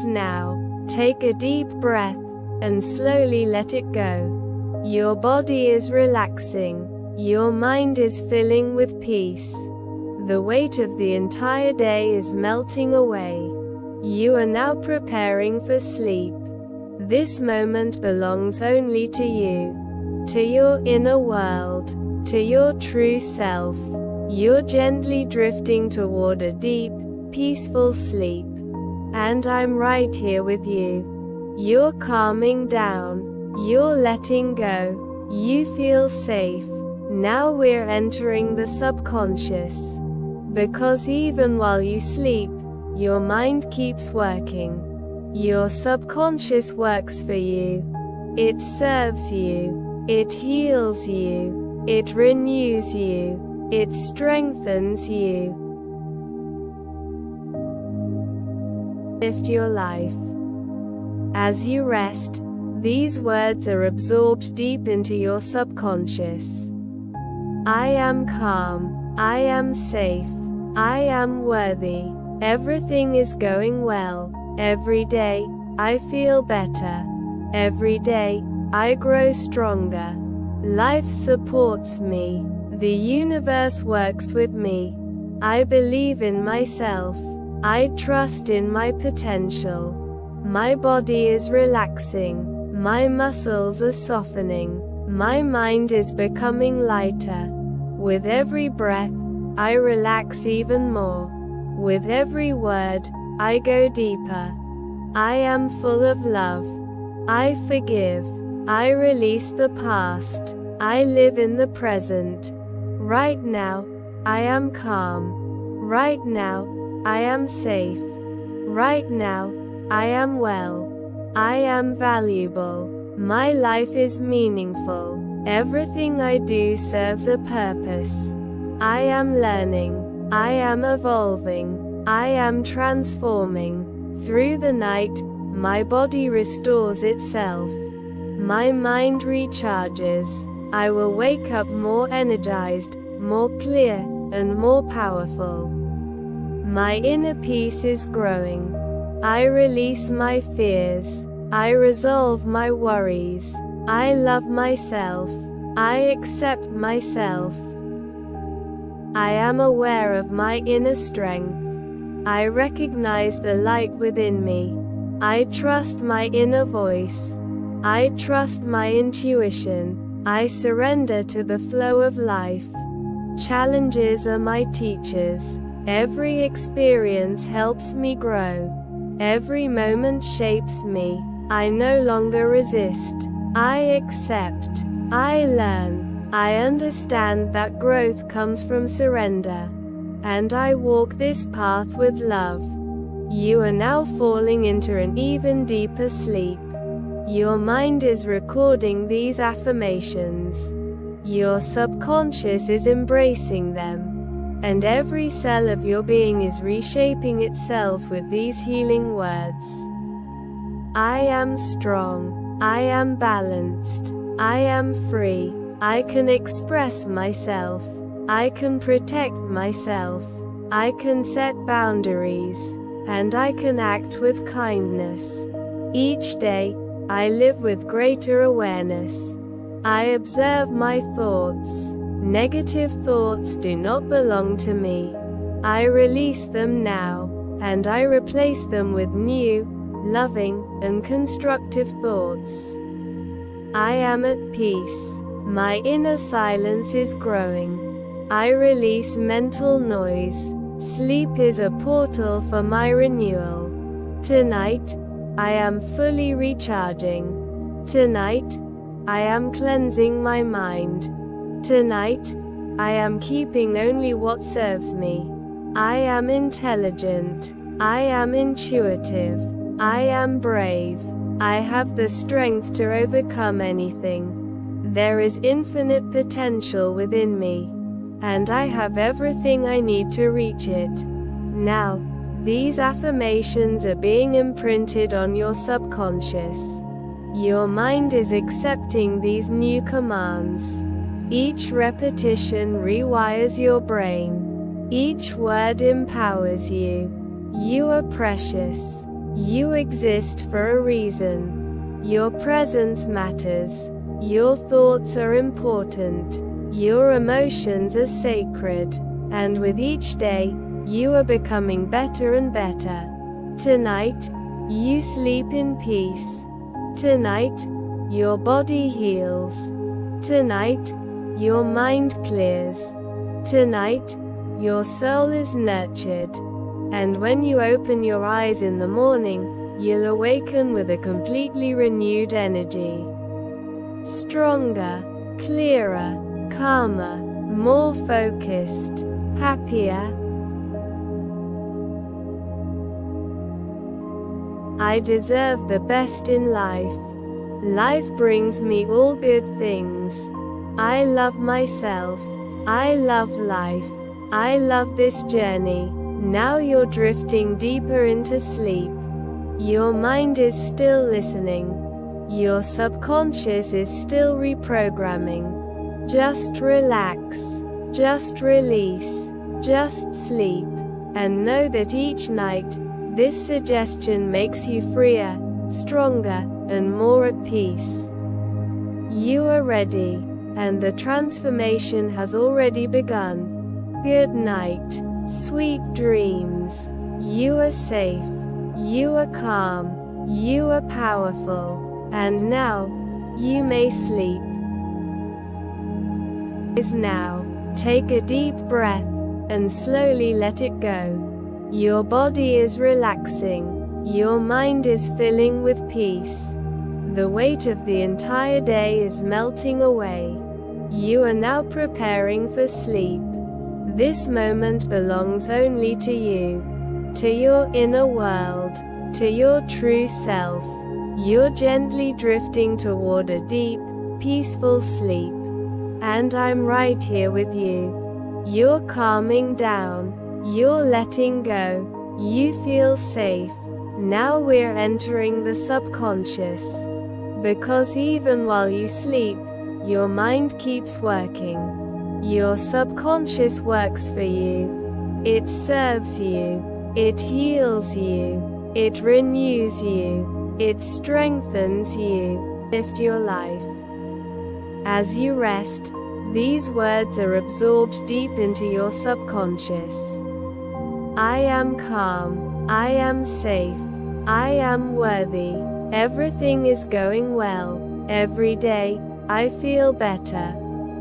Now, take a deep breath, and slowly let it go. Your body is relaxing. Your mind is filling with peace. The weight of the entire day is melting away. You are now preparing for sleep. This moment belongs only to you, to your inner world, to your true self. You're gently drifting toward a deep, peaceful sleep. And I'm right here with you. You're calming down. You're letting go. You feel safe. Now we're entering the subconscious. Because even while you sleep, your mind keeps working. Your subconscious works for you. It serves you. It heals you. It renews you. It strengthens you. Lift your life. As you rest, these words are absorbed deep into your subconscious. I am calm. I am safe. I am worthy. Everything is going well. Every day, I feel better. Every day, I grow stronger. Life supports me. The universe works with me. I believe in myself. I trust in my potential. My body is relaxing. My muscles are softening. My mind is becoming lighter. With every breath, I relax even more. With every word, I go deeper. I am full of love. I forgive. I release the past. I live in the present. Right now, I am calm. Right now, I am safe. Right now, I am well. I am valuable. My life is meaningful. Everything I do serves a purpose. I am learning. I am evolving. I am transforming. Through the night, my body restores itself. My mind recharges. I will wake up more energized, more clear, and more powerful. My inner peace is growing. I release my fears. I resolve my worries. I love myself. I accept myself. I am aware of my inner strength. I recognize the light within me. I trust my inner voice. I trust my intuition. I surrender to the flow of life. Challenges are my teachers. Every experience helps me grow. Every moment shapes me. I no longer resist. I accept. I learn. I understand that growth comes from surrender. And I walk this path with love. You are now falling into an even deeper sleep. Your mind is recording these affirmations. Your subconscious is embracing them. And every cell of your being is reshaping itself with these healing words. I am strong. I am balanced. I am free. I can express myself. I can protect myself. I can set boundaries. And I can act with kindness. Each day, I live with greater awareness. I observe my thoughts. Negative thoughts do not belong to me. I release them now, and I replace them with new, loving, and constructive thoughts. I am at peace. My inner silence is growing. I release mental noise. Sleep is a portal for my renewal. Tonight, I am fully recharging. Tonight, I am cleansing my mind. Tonight, I am keeping only what serves me. I am intelligent. I am intuitive. I am brave. I have the strength to overcome anything. There is infinite potential within me. And I have everything I need to reach it. Now, these affirmations are being imprinted on your subconscious. Your mind is accepting these new commands. Each repetition rewires your brain. Each word empowers you. You are precious. You exist for a reason. Your presence matters. Your thoughts are important. Your emotions are sacred. And with each day, you are becoming better and better. Tonight, you sleep in peace. Tonight, your body heals. Tonight, your mind clears. Tonight, your soul is nurtured. And when you open your eyes in the morning, you'll awaken with a completely renewed energy. Stronger, clearer, calmer, more focused, happier. I deserve the best in life. Life brings me all good things. I love myself. I love life. I love this journey. Now you're drifting deeper into sleep. Your mind is still listening. Your subconscious is still reprogramming. Just relax. Just release. Just sleep. And know that each night, this suggestion makes you freer, stronger, and more at peace. You are ready, and the transformation has already begun. Good night. Sweet dreams. You are safe. You are calm. You are powerful. And now, you may sleep. Now, take a deep breath, and slowly let it go. Your body is relaxing. Your mind is filling with peace. The weight of the entire day is melting away. You are now preparing for sleep. This moment belongs only to you, to your inner world, to your true self. You're gently drifting toward a deep, peaceful sleep. And I'm right here with you. You're calming down. You're letting go. You feel safe. Now we're entering the subconscious. Because even while you sleep, your mind keeps working. Your subconscious works for you. It serves you. It heals you. It renews you. It strengthens you. Lift your life. As you rest, these words are absorbed deep into your subconscious. I am calm. I am safe. I am worthy. Everything is going well. Every day, I feel better.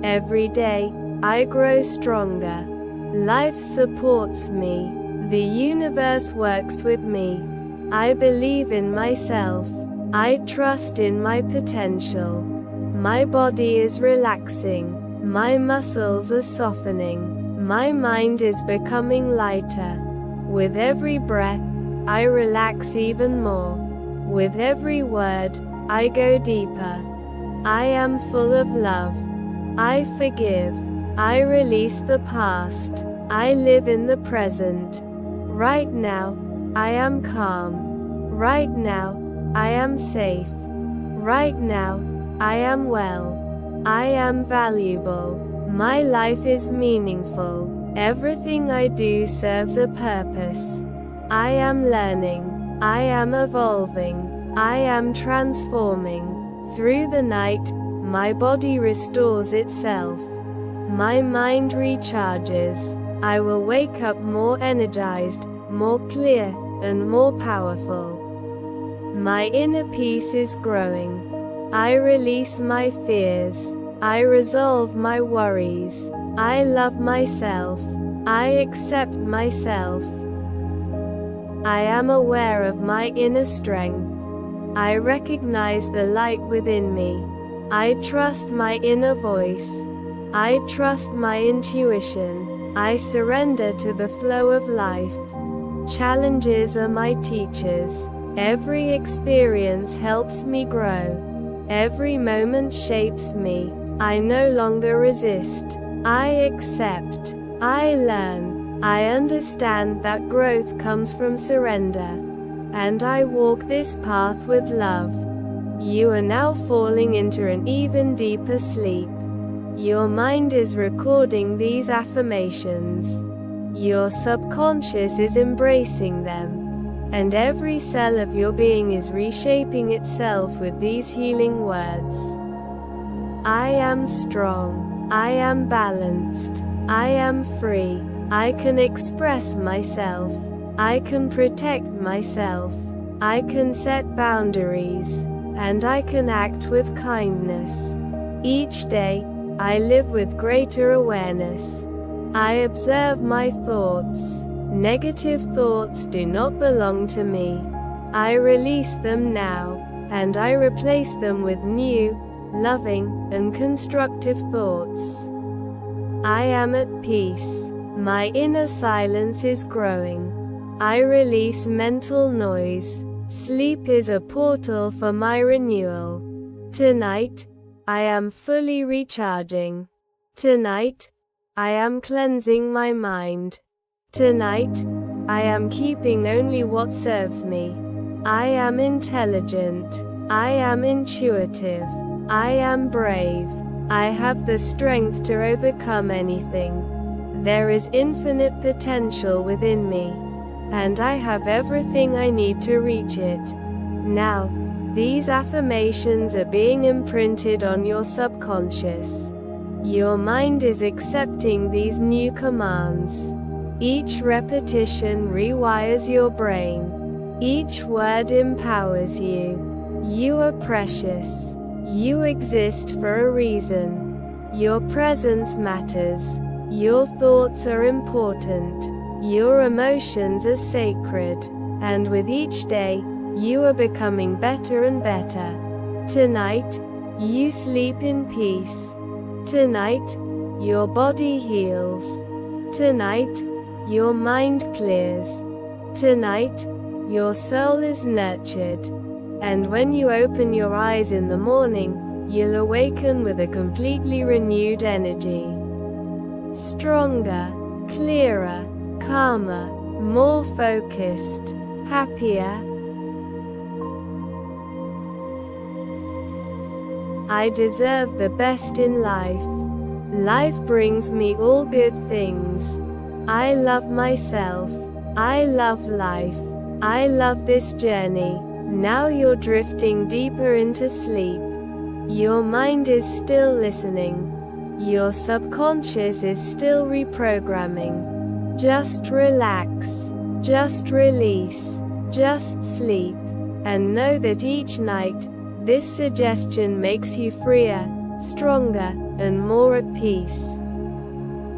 Every day, I grow stronger. Life supports me. The universe works with me. I believe in myself. I trust in my potential. My body is relaxing. My muscles are softening. My mind is becoming lighter. With every breath, I relax even more. With every word, I go deeper. I am full of love. I forgive. I release the past. I live in the present. Right now, I am calm. Right now, I am safe. Right now, I am well. I am valuable. My life is meaningful. Everything I do serves a purpose. I am learning. I am evolving. I am transforming. Through the night, my body restores itself. My mind recharges. I will wake up more energized, more clear, and more powerful. My inner peace is growing. I release my fears. I resolve my worries. I love myself. I accept myself. I am aware of my inner strength. I recognize the light within me. I trust my inner voice. I trust my intuition. I surrender to the flow of life. Challenges are my teachers. Every experience helps me grow. Every moment shapes me. I no longer resist. I accept. I learn. I understand that growth comes from surrender. And I walk this path with love. You are now falling into an even deeper sleep. Your mind is recording these affirmations. Your subconscious is embracing them. and every cell of your being is reshaping itself with these healing words. I am strong. I am balanced. I am free. I can express myself. I can protect myself. I can set boundaries. And I can act with kindness. Each day, I live with greater awareness. I observe my thoughts. Negative thoughts do not belong to me. I release them now, and I replace them with new, loving, and constructive thoughts. I am at peace. My inner silence is growing. I release mental noise. Sleep is a portal for my renewal. Tonight, I am fully recharging. Tonight, I am cleansing my mind. Tonight, I am keeping only what serves me. I am intelligent. I am intuitive. I am brave. I have the strength to overcome anything. There is infinite potential within me, and I have everything I need to reach it. Now, these affirmations are being imprinted on your subconscious. Your mind is accepting these new commands. Each repetition rewires your brain. Each word empowers you. You are precious. You exist for a reason. Your presence matters. Your thoughts are important. Your emotions are sacred. And with each day, you are becoming better and better. Tonight, you sleep in peace. Tonight, your body heals. Tonight, your mind clears. Tonight, your soul is nurtured. And when you open your eyes in the morning, you'll awaken with a completely renewed energy. Stronger, clearer, calmer, more focused, happier. I deserve the best in life. Life brings me all good things. I love myself. I love life. I love this journey. Now you're drifting deeper into sleep. Your mind is still listening. Your subconscious is still reprogramming. Just relax. Just release. Just sleep. And know that each night, this suggestion makes you freer, stronger, and more at peace.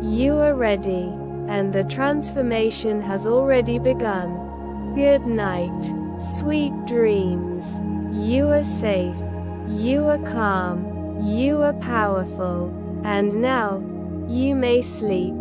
You are ready, and the transformation has already begun. Good night. Sweet dreams. You are safe. You are calm. You are powerful. And now, you may sleep.